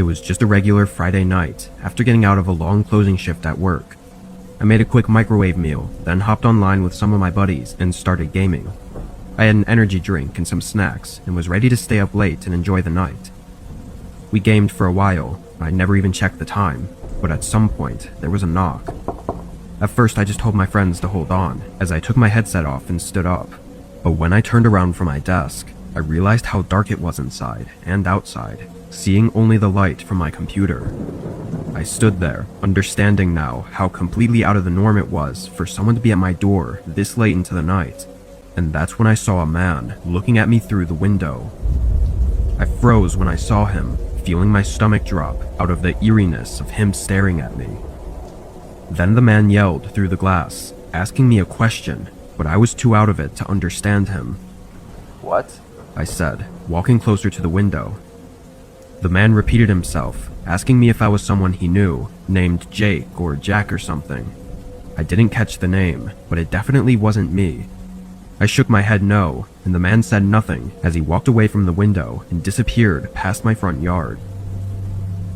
It was just a regular Friday night after getting out of a long closing shift at work. I made a quick microwave meal, then hopped online with some of my buddies and started gaming. I had an energy drink and some snacks and was ready to stay up late and enjoy the night. We gamed for a while. I never even checked the time, but at some point there was a knock. At first I just told my friends to hold on as I took my headset off and stood up. But when I turned around from my desk, I realized how dark it was inside and outside, seeing only the light from my computer. I stood there, understanding now how completely out of the norm it was for someone to be at my door this late into the night, and that's when I saw a man looking at me through the window. I froze when I saw him, feeling my stomach drop out of the eeriness of him staring at me. Then the man yelled through the glass, asking me a question, but I was too out of it to understand him. "What?" I said, walking closer to the window. The man repeated himself, asking me if I was someone he knew, named Jake or Jack or something. I didn't catch the name, but it definitely wasn't me. I shook my head no, and the man said nothing as he walked away from the window and disappeared past my front yard.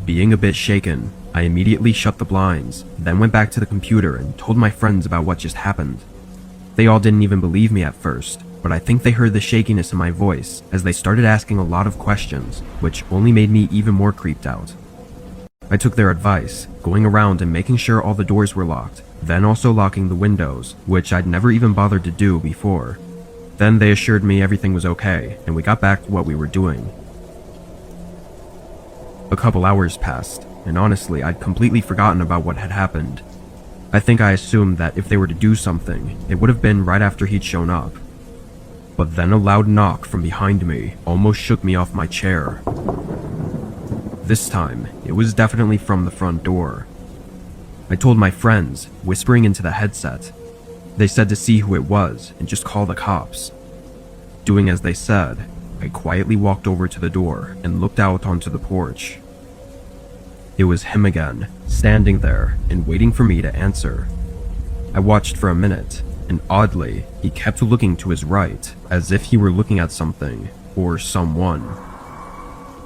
Being a bit shaken, I immediately shut the blinds, then went back to the computer and told my friends about what just happened. They all didn't even believe me at first, but I think they heard the shakiness in my voice as they started asking a lot of questions, which only made me even more creeped out. I took their advice, going around and making sure all the doors were locked, then also locking the windows, which I'd never even bothered to do before. Then they assured me everything was okay, and we got back to what we were doing. A couple hours passed, and honestly, I'd completely forgotten about what had happened. I think I assumed that if they were to do something, it would have been right after he'd shown up. But then a loud knock from behind me almost shook me off my chair. This time, it was definitely from the front door. I told my friends, whispering into the headset. They said to see who it was and just call the cops. Doing as they said, I quietly walked over to the door and looked out onto the porch. It was him again, standing there and waiting for me to answer. I watched for a minute, and oddly, he kept looking to his right, as if he were looking at something, or someone.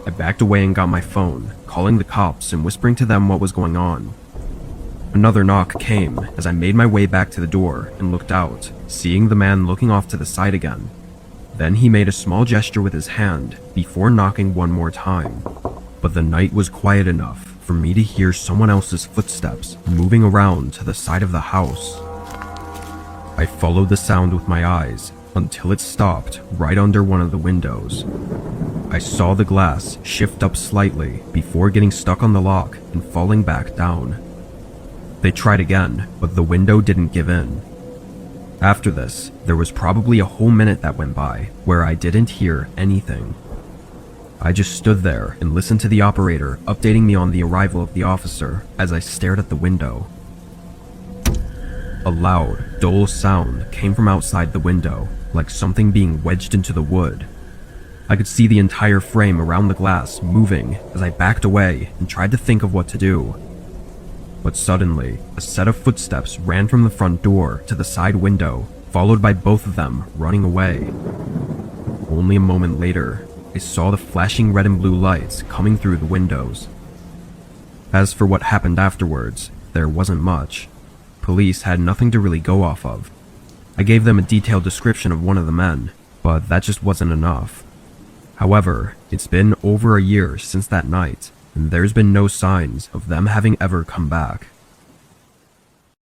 I backed away and got my phone, calling the cops and whispering to them what was going on. Another knock came as I made my way back to the door and looked out, seeing the man looking off to the side again. Then he made a small gesture with his hand before knocking one more time, but the night was quiet enough for me to hear someone else's footsteps moving around to the side of the house. I followed the sound with my eyes until it stopped right under one of the windows. I saw the glass shift up slightly before getting stuck on the lock and falling back down. They tried again, but the window didn't give in. After this, there was probably a whole minute that went by where I didn't hear anything. I just stood there and listened to the operator updating me on the arrival of the officer as I stared at the window. A loud, dull sound came from outside the window, like something being wedged into the wood. I could see the entire frame around the glass moving as I backed away and tried to think of what to do. But suddenly, a set of footsteps ran from the front door to the side window, followed by both of them running away. Only a moment later, I saw the flashing red and blue lights coming through the windows. As for what happened afterwards, there wasn't much. Police had nothing to really go off of. I gave them a detailed description of one of the men, but that just wasn't enough. However, it's been over a year since that night, and there's been no signs of them having ever come back.